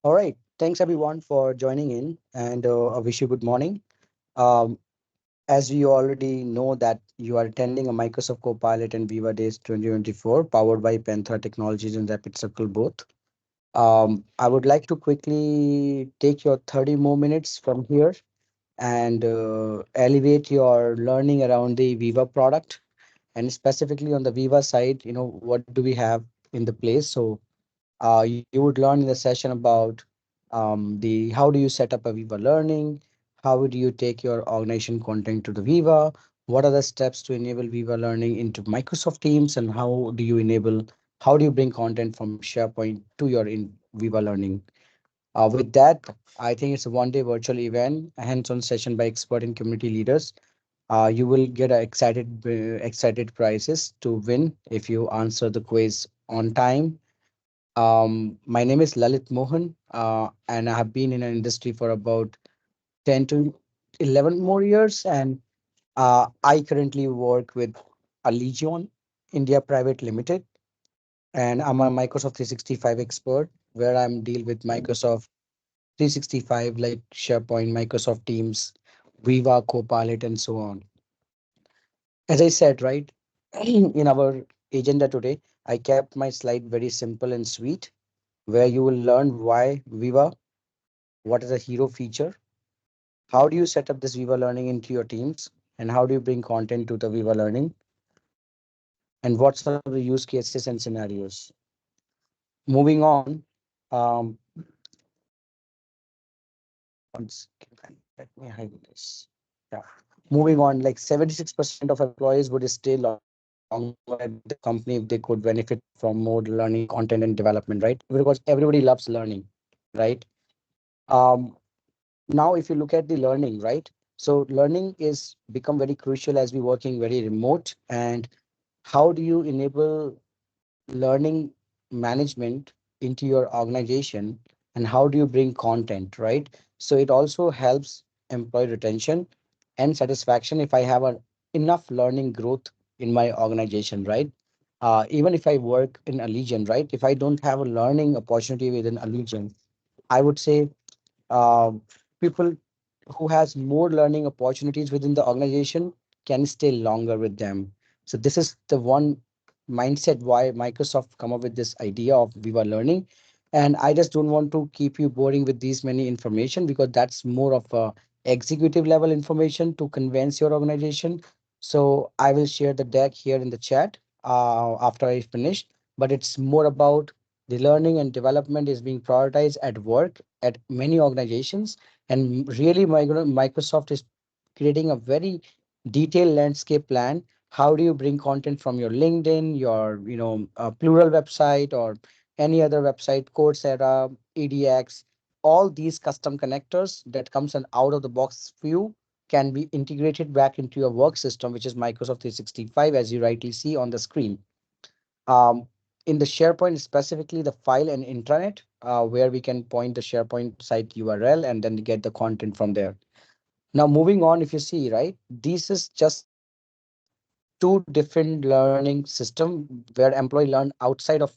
All right. Thanks everyone for joining in, and I wish you good morning. Um, as we already know that you are attending a Microsoft Copilot and Viva Days 2024, powered by Panther Technologies and Rapid Circle both. I would like to quickly take your 30 more minutes from here and elevate your learning around the Viva product, and specifically on the Viva side. What do we have in the place? So you would learn in the session about the how do you set up a Viva Learning, how would you take your organization content to the Viva, what are the steps to enable Viva Learning into Microsoft Teams, and how do you bring content from SharePoint to your in Viva Learning. With that, I think it's a one-day virtual event, a hands-on session by expert and community leaders. You will get excited prizes to win if you answer the quiz on time. My name is Lalit Mohan, and I have been in an industry for about 10 to 11 more years. And I currently work with Allegion India Private Limited, and I'm a Microsoft 365 expert where I'm deal with Microsoft 365 like SharePoint, Microsoft Teams, Viva, Copilot, and so on. As I said, right, in our agenda today, I kept my slide very simple and sweet, where you will learn why Viva, what is a hero feature, how do you set up this Viva Learning into your teams, and how do you bring content to the Viva Learning, and what are the use cases and scenarios. Moving on, um, once let me hide this. Yeah. Moving on, like 76% of employees would stay longer at the company if they could benefit from more learning content and development, right? Because everybody loves learning, right? Um, Now if you look at the learning, right, so learning is become very crucial as we working very remote. And how do you enable learning management into your organization, and how do you bring content, right? So it also helps employee retention and satisfaction if I have a enough learning growth in my organization, right? Even if I work in a legion, right, if I don't have a learning opportunity within a legion, I would say uh, people who has more learning opportunities within the organization can stay longer with them. So this is the one mindset why Microsoft come up with this idea of Viva Learning. And I just don't want to keep you boring with these many information, because that's more of a executive level information to convince your organization. So I will share the deck here in the chat after I finish. But it's more about the learning and development is being prioritized at work at many organizations. And really, Microsoft is creating a very detailed landscape plan. How do you bring content from your LinkedIn, your Plural website, or any other website, Coursera, EDX, all these custom connectors that comes an out of the box view can be integrated back into your work system, which is Microsoft 365, as you rightly see on the screen. um, in the SharePoint, specifically the file and intranet, where we can point the SharePoint site URL and then get the content from there. Now, moving on, if you see, right, this is just two different learning system where employee learn outside of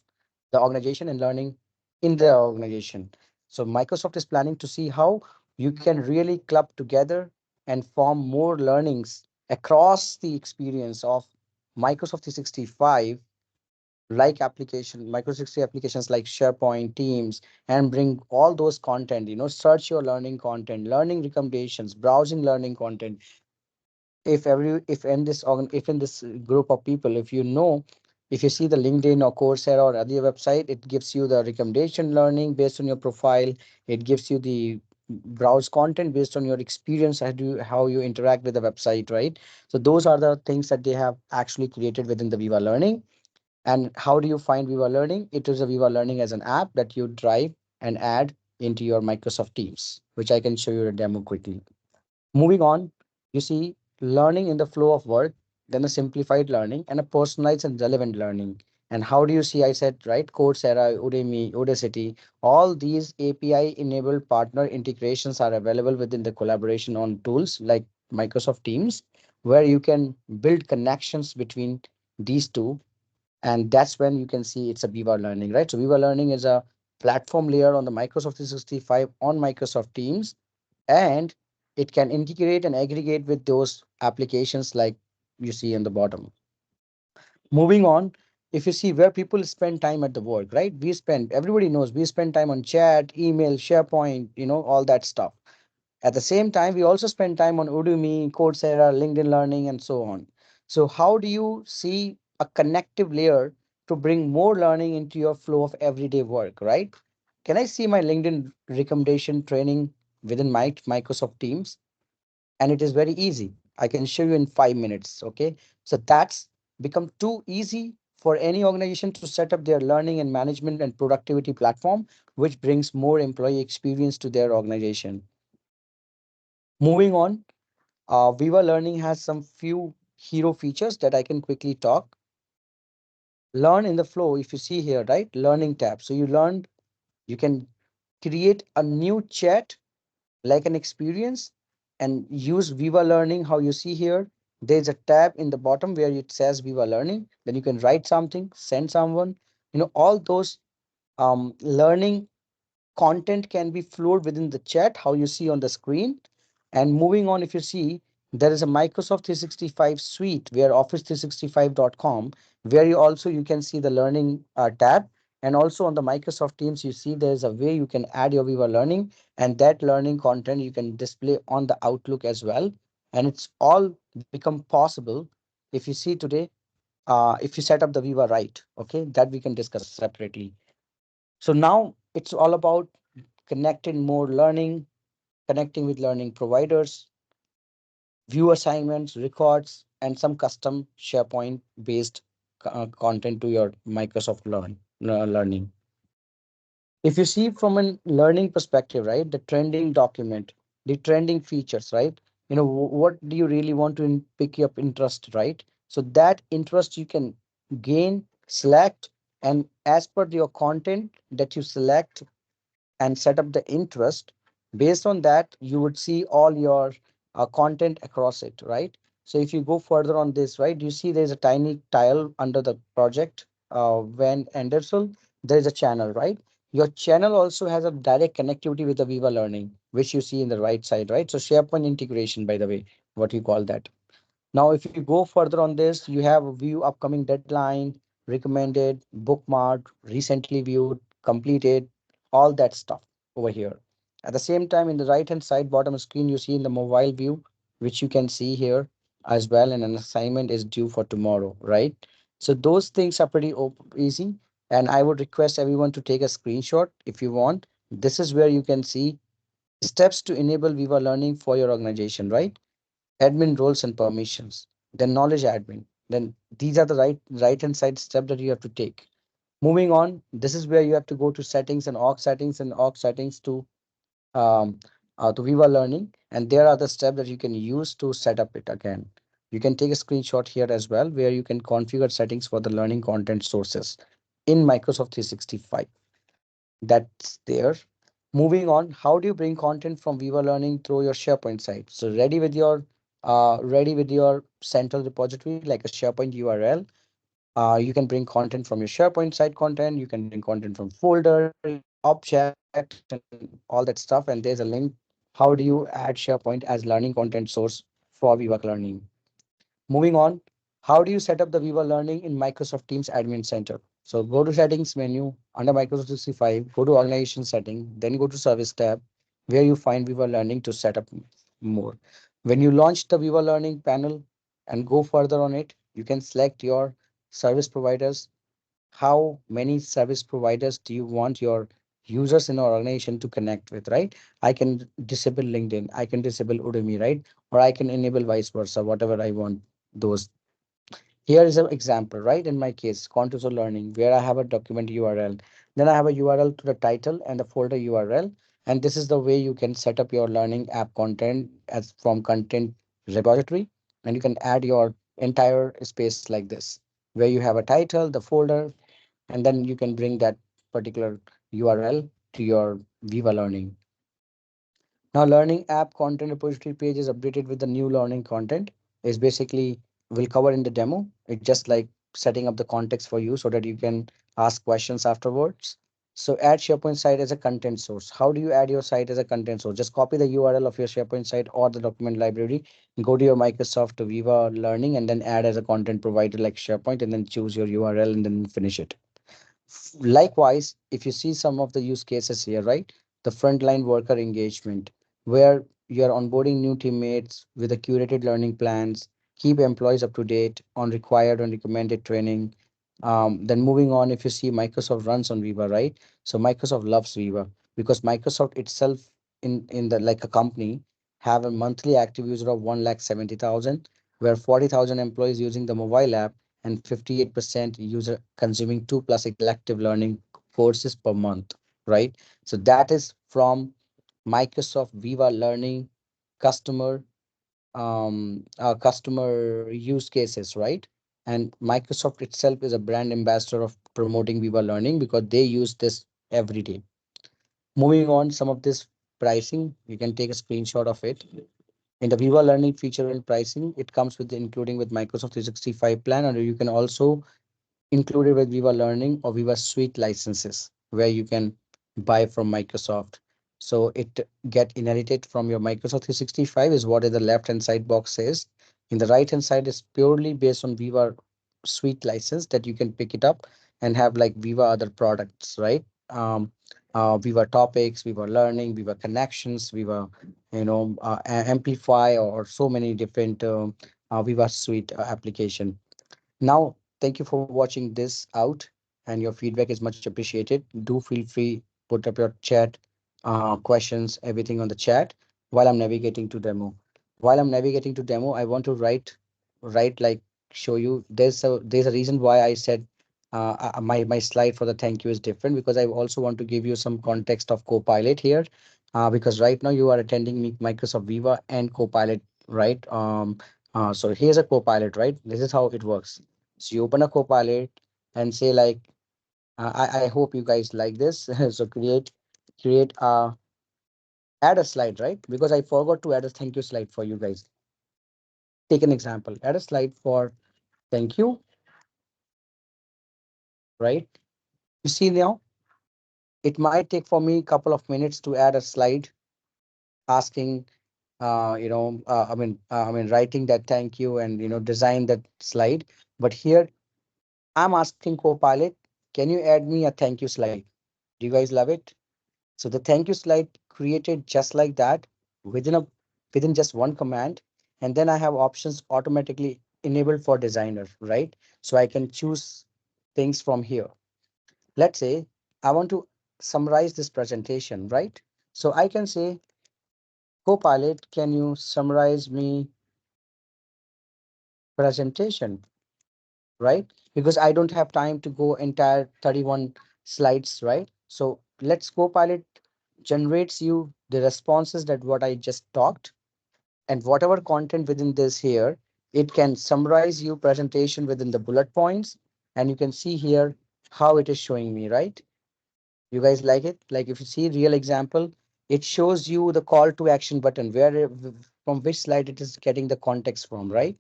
the organization and learning in the organization. So Microsoft is planning to see how you can really club together and form more learnings across the experience of Microsoft 365, like Microsoft 365 applications like SharePoint, Teams, and bring all those content, search your learning content, learning recommendations, browsing learning content. If in this group of people, if you see the LinkedIn or Coursera or other website, it gives you the recommendation learning based on your profile. It gives you the browse content based on your experience, how you interact with the website, right? So those are the things that they have actually created within the Viva Learning. And how do you find Viva Learning? It is a Viva Learning as an app that you drive and add into your Microsoft Teams, which I can show you a demo quickly. Moving on, you see learning in the flow of work, then a simplified learning and a personalized and relevant learning. And how do you see? I said, right, Coursera, Udemy, Udacity, all these API enabled partner integrations are available within the collaboration on tools like Microsoft Teams, where you can build connections between these two. And that's when you can see it's a Viva Learning, right? So Viva Learning is a platform layer on the Microsoft 365 on Microsoft Teams, and it can integrate and aggregate with those applications like you see in the bottom. Moving on, if you see where people spend time at the work, right? Everybody knows we spend time on chat, email, SharePoint, all that stuff. At the same time, we also spend time on Udemy, Coursera, LinkedIn Learning, and so on. So, how do you see a connective layer to bring more learning into your flow of everyday work, right? Can I see my LinkedIn recommendation training within my Microsoft Teams? And it is very easy. I can show you in 5 minutes. Okay. So, that's become too easy for any organization to set up their learning and management and productivity platform, which brings more employee experience to their organization. Moving on, Viva Learning has some few hero features that I can quickly talk. Learn in the flow, if you see here, right? Learning tab. So you can create a new chat like an experience and use Viva Learning. How you see here, there's a tab in the bottom where it says Viva Learning. Then you can write something, send someone, all those learning content can be flowed within the chat, how you see on the screen. And moving on, if you see, there is a Microsoft 365 suite where office365.com, where you can see the learning tab. And also on the Microsoft Teams, you see there's a way you can add your Viva Learning, and that learning content you can display on the Outlook as well. And it's all become possible if you see today, if you set up the Viva right, okay, that we can discuss separately. So now it's all about connecting more learning, connecting with learning providers, view assignments, records, and some custom SharePoint based content to your Microsoft Learning. If you see from a learning perspective, right, the trending document, the trending features, right, what do you really want to pick up interest, right? So that interest you can gain, select, and as per your content that you select and set up the interest, based on that you would see all your content across it, right? So if you go further on this, right, you see there's a tiny tile under the project, when Anderson, there is a channel, right? Your channel also has a direct connectivity with the Viva Learning, which you see in the right side, right? So SharePoint integration, by the way, what you call that. Now, if you go further on this, you have a view upcoming deadline, recommended, bookmarked, recently viewed, completed, all that stuff over here. At the same time, in the right hand side bottom screen, you see in the mobile view, which you can see here as well, and an assignment is due for tomorrow, right? So those things are pretty easy. And I would request everyone to take a screenshot if you want. This is where you can see steps to enable Viva Learning for your organization, right? Admin roles and permissions, then knowledge admin. Then these are the right hand side step that you have to take. Moving on, this is where you have to go to settings and org settings to Viva Learning, and there are the steps that you can use to set up it again. You can take a screenshot here as well, where you can configure settings for the learning content sources in Microsoft 365. That's there. Moving on, how do you bring content from Viva Learning through your SharePoint site? So ready with your central repository like a SharePoint URL. You can bring content from your SharePoint site content. You can bring content from folders, objects, and all that stuff. And there's a link. How do you add SharePoint as learning content source for Viva Learning? Moving on, how do you set up the Viva Learning in Microsoft Teams Admin Center? So go to settings menu under Microsoft 365, go to organization setting, then go to service tab where you find Viva Learning to set up more. When you launch the Viva Learning panel and go further on it, you can select your service providers. How many service providers do you want your users in our organization to connect with, right? I can disable LinkedIn, I can disable Udemy, right? Or I can enable vice versa, whatever I want those. Here is an example, right? In my case, contours of learning, where I have a document URL. Then I have a URL to the title and the folder URL. And this is the way you can set up your learning app content as from content repository. And you can add your entire space like this, where you have a title, the folder, and then you can bring that particular URL to your Viva Learning. Now, learning app content repository page is updated with the new learning content. Is basically will cover in the demo. It's just like setting up the context for you so that you can ask questions afterwards. So add SharePoint site as a content source. How do you add your site as a content source? Just copy the URL of your SharePoint site or the document library, go to your Microsoft Viva Learning, and then add as a content provider like SharePoint, and then choose your URL and then finish it. Likewise, if you see some of the use cases here, right? The frontline worker engagement, where you're onboarding new teammates with the curated learning plans, keep employees up to date on required and recommended training. Then moving on, if you see Microsoft runs on Viva, right? So Microsoft loves Viva because Microsoft itself in the like a company have a monthly active user of 1,70,000, where 40,000 employees using the mobile app and 58% user consuming 2+ elective learning courses per month, right? So that is from Microsoft Viva Learning customer customer use cases, right? And Microsoft itself is a brand ambassador of promoting Viva Learning because they use this every day. Moving on, some of this pricing, you can take a screenshot of it. In the Viva Learning feature and pricing, it comes with including with Microsoft 365 plan, and you can also included with Viva Learning or Viva Suite licenses where you can buy from Microsoft. So it get inherited from your Microsoft 365 is what is the left hand side box says. In the right hand side is purely based on Viva Suite license that you can pick it up and have like Viva other products, right? Viva Topics, Viva Learning, Viva Connections, Viva, Amplify, or so many different Viva Suite application. Now, thank you for watching this out, and your feedback is much appreciated. Do feel free, put up your chat, questions, everything on the chat while I'm navigating to demo. While I'm navigating to demo, I want to write like show you. There's a reason why I said my slide for the thank you is different because I also want to give you some context of Copilot here, because right now you are attending Microsoft Viva and Copilot, right? So here's a Copilot, right? This is how it works. So you open a Copilot and say like, I hope you guys like this. So create add a slide, right? Because I forgot to add a thank you slide for you guys. Take an example. Add a slide for thank you, right? You see now, it might take for me a couple of minutes to add a slide asking, writing that thank you and design that slide. But here I'm asking Copilot, can you add me a thank you slide? Do you guys love it? So the thank you slide created just like that within a within just one command. And then I have options automatically enabled for designer, right? So I can choose things from here. Let's say I want to summarize this presentation, right? So I can say, Copilot, can you summarize me presentation, right? Because I don't have time to go entire 31 slides, right? So let's Copilot generates you the responses that what I just talked, and whatever content within this here, it can summarize you presentation within the bullet points, and you can see here how it is showing me, right? You guys like it? Like if you see real example, it shows you the call to action button where from which slide it is getting the context from, right?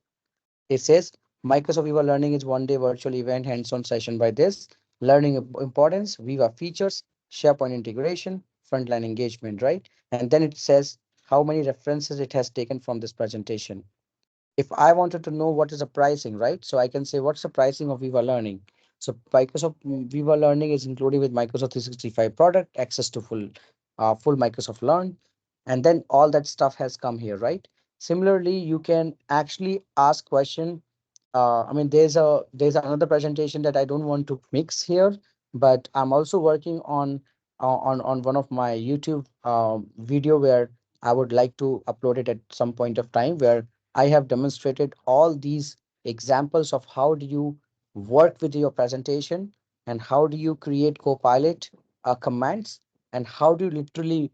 It says Microsoft Viva Learning is one day virtual event hands-on session by this. Learning importance, Viva features, SharePoint integration, frontline engagement, right? And then it says how many references it has taken from this presentation. If I wanted to know what is the pricing, right? So I can say, what's the pricing of Viva Learning? So Microsoft Viva Learning is included with Microsoft 365 product, access to full Microsoft Learn, and then all that stuff has come here, right? Similarly, you can actually ask question. There's another presentation that I don't want to mix here, but I'm also working on one of my YouTube video where I would like to upload it at some point of time, where I have demonstrated all these examples of how do you work with your presentation and how do you create Copilot commands and how do you literally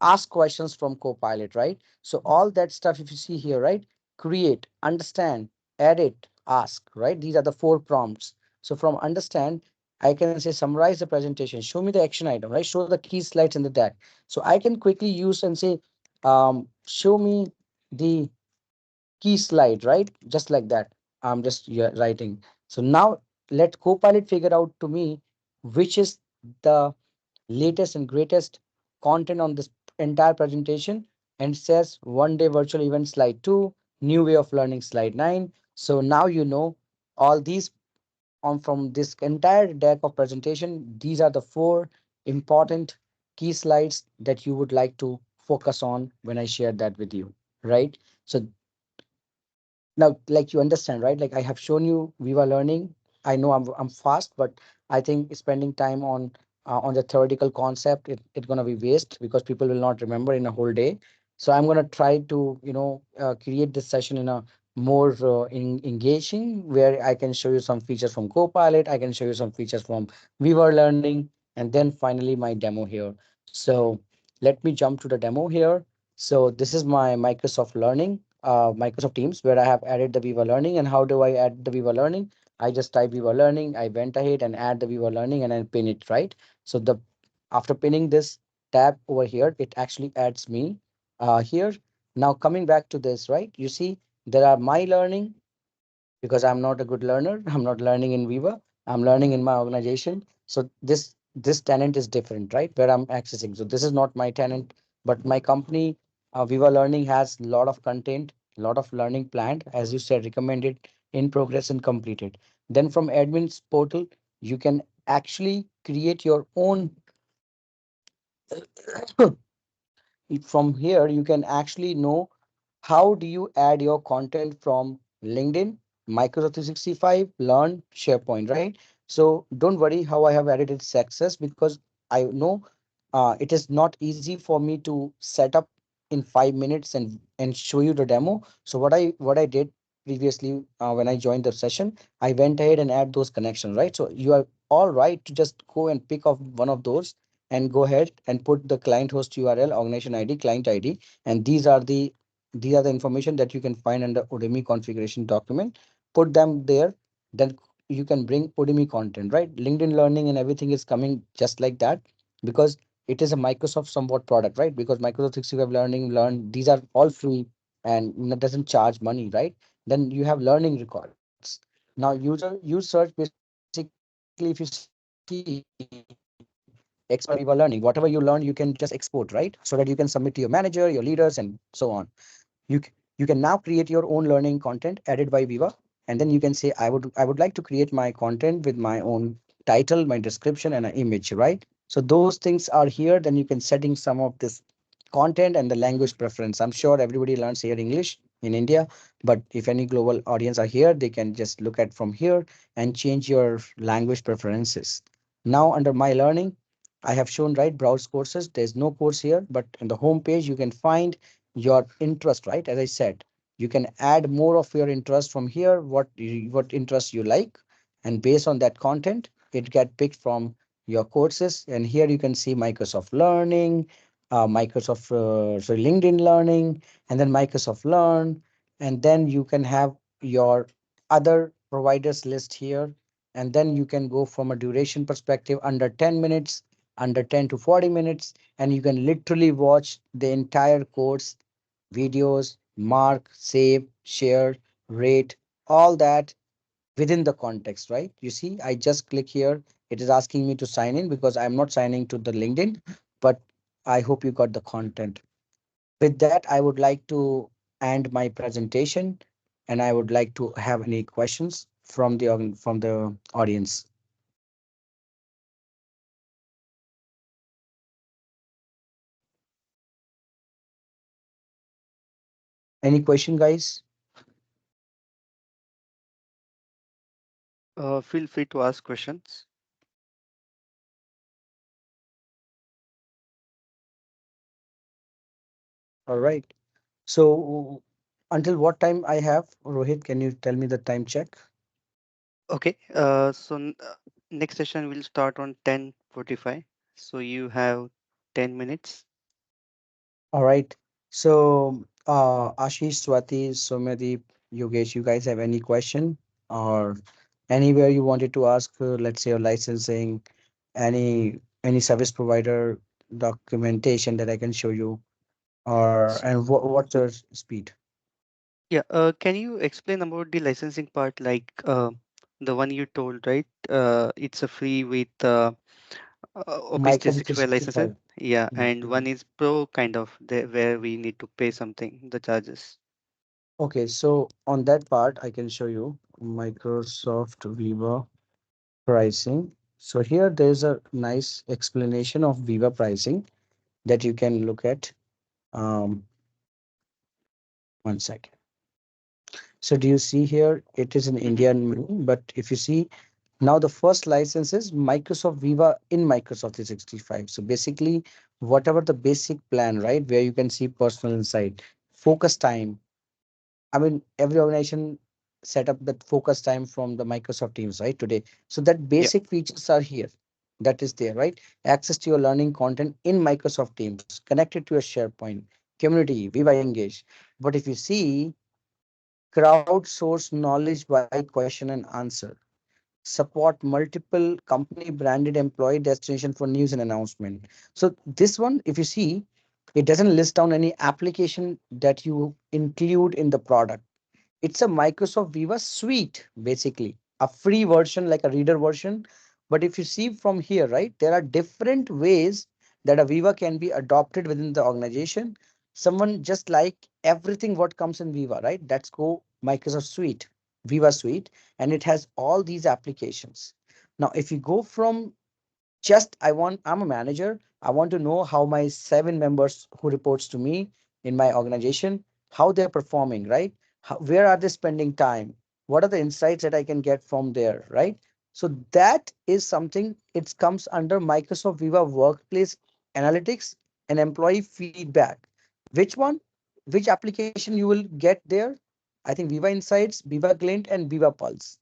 ask questions from Copilot, right? So all that stuff, if you see here, right? Create, understand, edit, ask, right? These are the four prompts. So from understand, I can say summarize the presentation, show me the action item, right? Show the key slides in the deck. So I can quickly use and say, show me the key slide, right? Just like that. I'm just writing. So now let Copilot figure out to me which is the latest and greatest content on this entire presentation, and says one day virtual event slide 2, new way of learning slide 9. So now you know all these on from this entire deck of presentation. These are the four important key slides that you would like to focus on when I share that with you, right? So now, like you understand, right? Like I have shown you Viva Learning. I know I'm fast, but I think spending time on the theoretical concept, it's gonna be waste because people will not remember in a whole day. So I'm gonna try to create this session in a more engaging, where I can show you some features from Copilot, I can show you some features from Viva Learning, and then finally my demo here. So let me jump to the demo here. So this is my Microsoft Learning, Microsoft Teams, where I have added the Viva Learning. And how do I add the Viva Learning? I just type Viva Learning, I went ahead and add the Viva Learning and I pin it, right? So the after pinning this tab over here, it actually adds me here. Now coming back to this, right? You see there are my learning, because I'm not a good learner. I'm not learning in Viva. I'm learning in my organization. So this tenant is different, right? Where I'm accessing. So this is not my tenant, but my company, Viva Learning, has a lot of content, a lot of learning planned, as you said, recommended, in progress, and completed. Then from admin's portal, you can actually create your own. From here you can actually know how do you add your content from LinkedIn, Microsoft 365, Learn, SharePoint, right? So don't worry how I have added it success, because I know it is not easy for me to set up in 5 minutes and show you the demo. So what I did previously, when I joined the session, I went ahead and add those connections, right? So you are all right to just go and pick off one of those and go ahead and put the client host URL, organization ID, client ID, and these are the information that you can find under Udemy configuration document. Put them there, then you can bring Udemy content, right? LinkedIn Learning and everything is coming just like that, because it is a Microsoft somewhat product, right? Because Microsoft 365 Learning, Learn, these are all free and it doesn't charge money, right? Then you have learning records. Now use search, basically if you see expert Viva Learning, whatever you learn, you can just export, right? So that you can submit to your manager, your leaders, and so on. You can now create your own learning content added by Viva, and then you can say I would like to create my content with my own title, my description, and an image, right? So those things are here. Then you can setting some of this content and the language preference. I'm sure everybody learns here English in India, but if any global audience are here, they can just look at from here and change your language preferences. Now under my learning, I have shown, right, browse courses. There's no course here, but in the home page you can find your interest, right? As I said, you can add more of your interest from here, what interest you like, and based on that content it get picked from your courses. And here you can see Microsoft Learning, Microsoft sorry, LinkedIn Learning, and then Microsoft Learn. And then you can have your other providers list here, and then you can go from a duration perspective under 10 minutes, under 10 to 40 minutes, and you can literally watch the entire course, videos, mark, save, share, rate, all that within the context, right? You see, I just click here. It is asking me to sign in because I'm not signing to the LinkedIn, but I hope you got the content. With that, I would like to end my presentation, and I would like to have any questions from the audience. Any question, guys? Feel free to ask questions. All right. So until what time I have, Rohit? Can you tell me the time check? Okay. Next session will start on 10:45. So you have 10 minutes. All right. So, Ashish, Swati, Somadeep, Yogesh, you guys have any question or anywhere you wanted to ask, let's say, your licensing, any service provider documentation that I can show you, or S- and what's your speed? Yeah. Can you explain about the licensing part, like the one you told, right? It's a free with Office Microsoft 365 licenses. 365. Yeah, and Mhm. one is Pro kind of where we need to pay something, the charges. Okay, so on that part, I can show you Microsoft Viva pricing. So here there's a nice explanation of Viva pricing that you can look at. Um, One second. So do you see here? It is an Hmm. Indian money, but if you see now, the first license is Microsoft Viva in Microsoft 365. So basically, whatever the basic plan, right, where you can see personal insight, focus time. I mean, every organization set up that focus time from the Microsoft Teams, right, today. So that Yeah. basic features are here. That is there, right? Access to your learning content in Microsoft Teams, connected to a SharePoint, community, Viva Engage. But if you see, crowdsource knowledge by question and answer, support multiple company branded employee destination for news and announcement. So this one, if you see, it doesn't list down any application that you include in the product. It's a Microsoft Viva suite, basically a free version, like a reader version. But if you see from here, right, there are different ways that a Viva can be adopted within the organization. Someone just like everything what comes in Viva, right? That's go Microsoft Suite, Viva Suite, and it has all these applications. Now, if you go from just I'm a manager, I want to know how my 7 members who reports to me in my organization, how they're performing, right? Where are they spending time? What are the insights that I can get from there, right? So that is something, it comes under Microsoft Viva Workplace Analytics and Employee Feedback. Which one, which application you will get there? I think Viva Insights, Viva Glint, and Viva Pulse.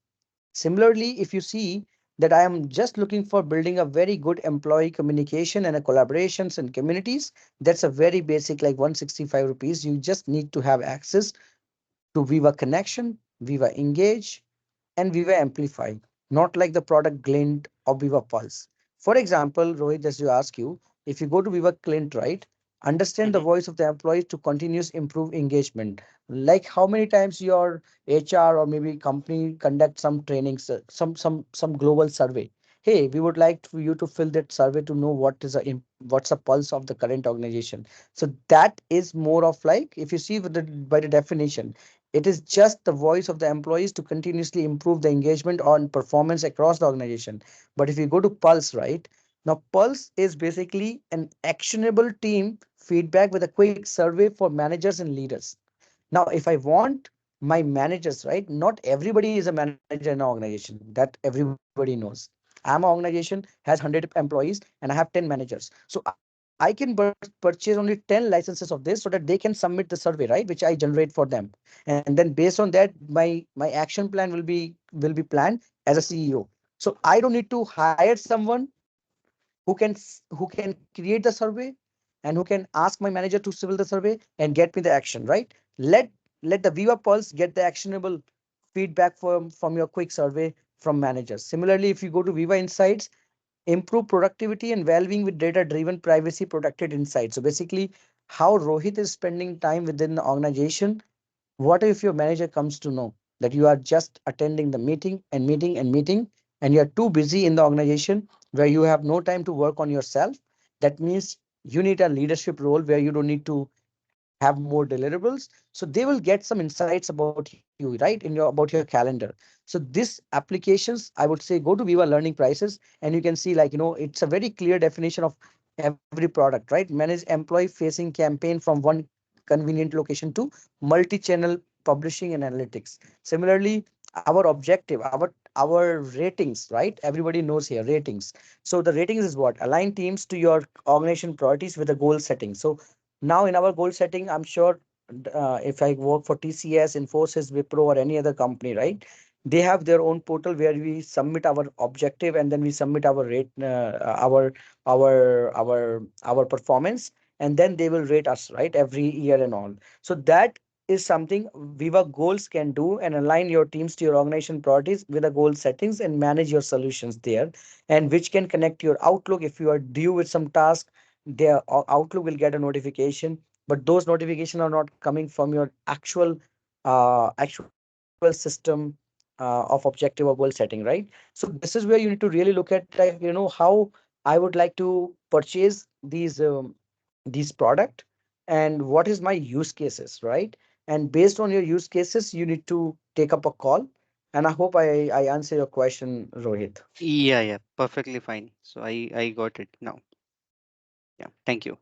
Similarly, if you see that I am just looking for building a very good employee communication and a collaborations and communities, that's a very basic, like 165 rupees. You just need to have access to Viva Connection, Viva Engage, and Viva Amplify, not like the product Glint or Viva Pulse. For example, Rohit, as you ask you, if you go to Viva Glint, right, understand the Hmm. voice of the employees to continuous improve engagement. Like how many times your HR or maybe company conduct some trainings, some global survey. Hey, we would like for you to fill that survey to know what's the pulse of the current organization. So that is more of like, if you see with by the definition, it is just the voice of the employees to continuously improve the engagement on performance across the organization. But if you go to Pulse, right? Now, Pulse is basically an actionable team feedback with a quick survey for managers and leaders. Now, if I want my managers, right? Not everybody is a manager in an organization. That everybody knows. I'm an organization has 100 employees and I have 10 managers. So I can purchase only 10 licenses of this so that they can submit the survey, right? Which I generate for them. And then based on that, my action plan will be planned as a CEO. So I don't need to hire someone who can create the survey and who can ask my manager to civil the survey and get me the action, right? Let the Viva Pulse get the actionable feedback from your quick survey from managers. Similarly, if you go to Viva Insights, improve productivity and well-being with data-driven privacy protected insights. So basically, how Rohit is spending time within the organization. What if your manager comes to know that you are just attending the meeting and meeting and meeting, and you're too busy in the organization where you have no time to work on yourself? That means you need a leadership role where you don't need to have more deliverables. So they will get some insights about you, right? About your calendar. So this applications, I would say, go to Viva Learning Prices and you can see, like, it's a very clear definition of every product, right? Manage employee facing campaign from one convenient location to multi-channel publishing and analytics. Similarly, our objective, our ratings, right? Everybody knows here ratings. So the ratings is what align teams to your organization priorities with a goal setting. So now in our goal setting, I'm sure, if I work for TCS, Infosys, Wipro, or any other company, right, they have their own portal where we submit our objective and then we submit our rate, our performance, and then they will rate us, right, every year and all. So that is something Viva Goals can do, and align your teams to your organization priorities with the goal settings and manage your solutions there, and which can connect your Outlook. If you are due with some task, their Outlook will get a notification, but those notifications are not coming from your actual system of objective or goal setting, right? So this is where you need to really look at, like, how I would like to purchase these product, and what is my use cases, right? And based on your use cases, you need to take up a call. And I hope I answer your question, Rohit. Yeah, yeah, perfectly fine. So I got it now. Yeah, thank you.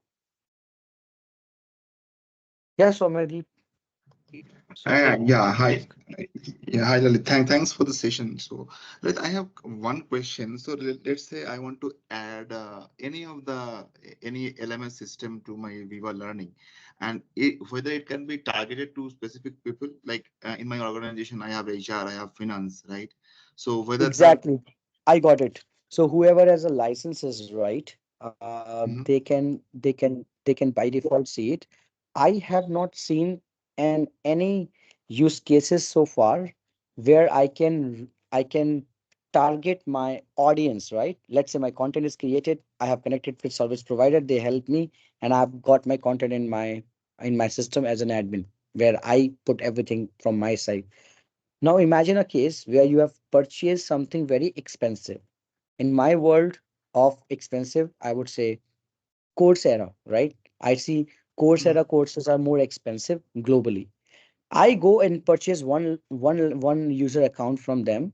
Yeah, so maybe So Ameer, Yeah, you can hi. ask. Yeah, hi, Lalit. Thanks for the session. So, Lalit, I have one question. So, let's say I want to add any LMS system to my Viva Learning, and whether it can be targeted to specific people. Like in my organization, I have HR, I have finance, right? So, whether that. exactly. I got it. So whoever has a license is right. Mhm. They can by default see it. I have not seen any use cases so far where I can target my audience, right? Let's say my content is created. I have connected with service provider. They help me, and I've got my content in my system as an admin where I put everything from my side. Now imagine a case where you have purchased something very expensive. In my world of expensive, I would say Coursera, right? I see Mhm. Coursera courses are more expensive globally. I go and purchase one user account from them,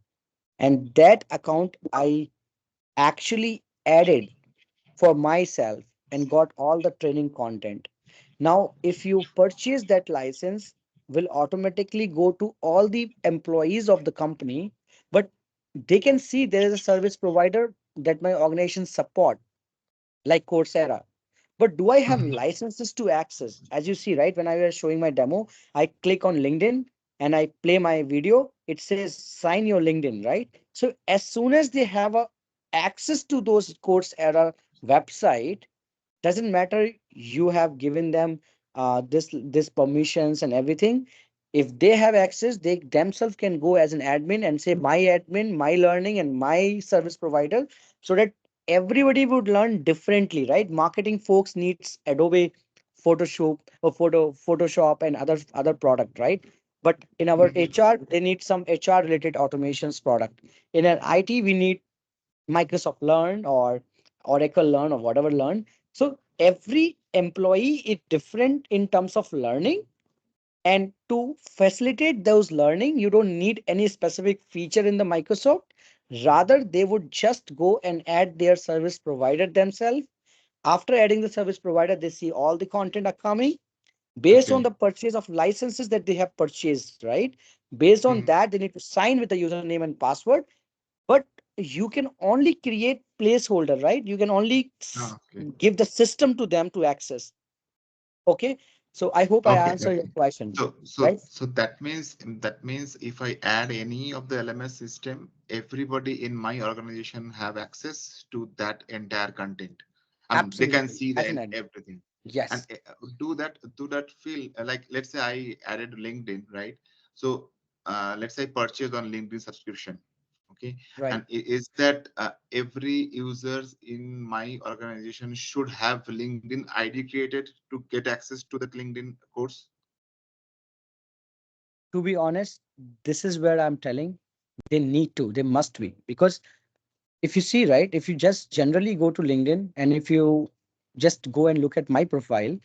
and that account I actually added for myself and got all the training content. Now, if you purchase that license, will automatically go to all the employees of the company, but they can see there is a service provider that my organization support, like Coursera. But do I have Mhm. licenses to access? As you see, right, when I was showing my demo, I click on LinkedIn and I play my video. It says sign your LinkedIn, right? So as soon as they have a access to those Coursera website, doesn't matter you have given them this permissions and everything. If they have access, they themselves can go as an admin and say my admin, my learning, and my service provider, so that everybody would learn differently, right? Marketing folks needs Adobe Photoshop or Photoshop and other product, right? But in our Mhm. HR, they need some HR related automations product. In an IT, we need Microsoft Learn or Oracle Learn or whatever Learn. So every employee is different in terms of learning. And to facilitate those learning, you don't need any specific feature in the Microsoft. Rather, they would just go and add their service provider themselves. After adding the service provider, they see all the content are coming based on Okay. the purchase of licenses that they have purchased, right? Based on Mhm. that, they need to sign with the username and password, but you can only create placeholder, right? You can only Ah, okay. give the system to them to access. Okay, so I hope I Okay. answer your Okay. question, So right? that means if I add any of the LMS system, everybody in my organization have access to that entire content. I mean, they can Absolutely, see as an the admin. everything. And Yes, do that feel like, let's say I added LinkedIn, right? So let's say purchase on LinkedIn subscription. Okay. right. And is that every users in my organization should have LinkedIn ID created to get access to that LinkedIn course? To be honest, this is where I'm telling they need to, they must be, because if you see, right, if you just generally go to LinkedIn and if you just go and look at my profile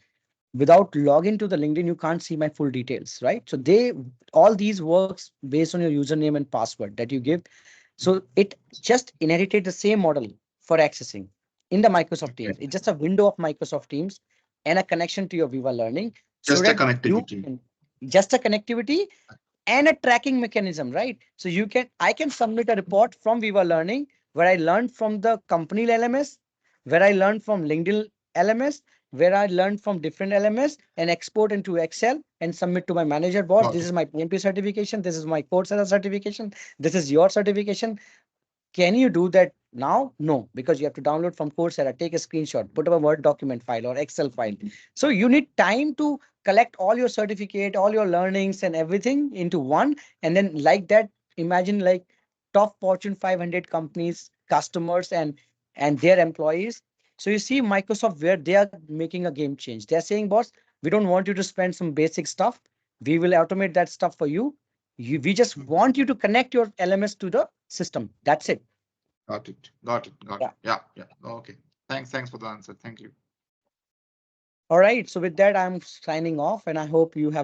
without login to the LinkedIn, you can't see my full details, right? So they all these works based on your username and password that you give. So it just inherited the same model for accessing in the Microsoft Okay. Teams. It's just a window of Microsoft Teams and a connection to your Viva Learning, so Just a that you connectivity. can just a connectivity and a tracking mechanism, right? So I can submit a report from Viva Learning where I learned from the company LMS, where I learned from LinkedIn LMS, where I learned from different LMS and export into Excel and submit to my manager. Boss, Got this it. is my PMP certification. This is my Coursera certification. This is your certification. Can you do that now? No, because you have to download from Coursera, take a screenshot, put up a Word document file or Excel file. So you need time to collect all your certificate, all your learnings and everything into one. And then like that, imagine like top Fortune 500 companies, customers and their employees. So you see Microsoft where they are making a game change. They're saying, boss, we don't want you to spend some basic stuff. We will automate that stuff for you. We just Mhm. want you to connect your LMS to the system. That's it. Got it. Got it. Got Yeah. it. Yeah. Yeah. Okay. Thanks for the answer. Thank you. All right. So with that, I'm signing off, and I hope you have a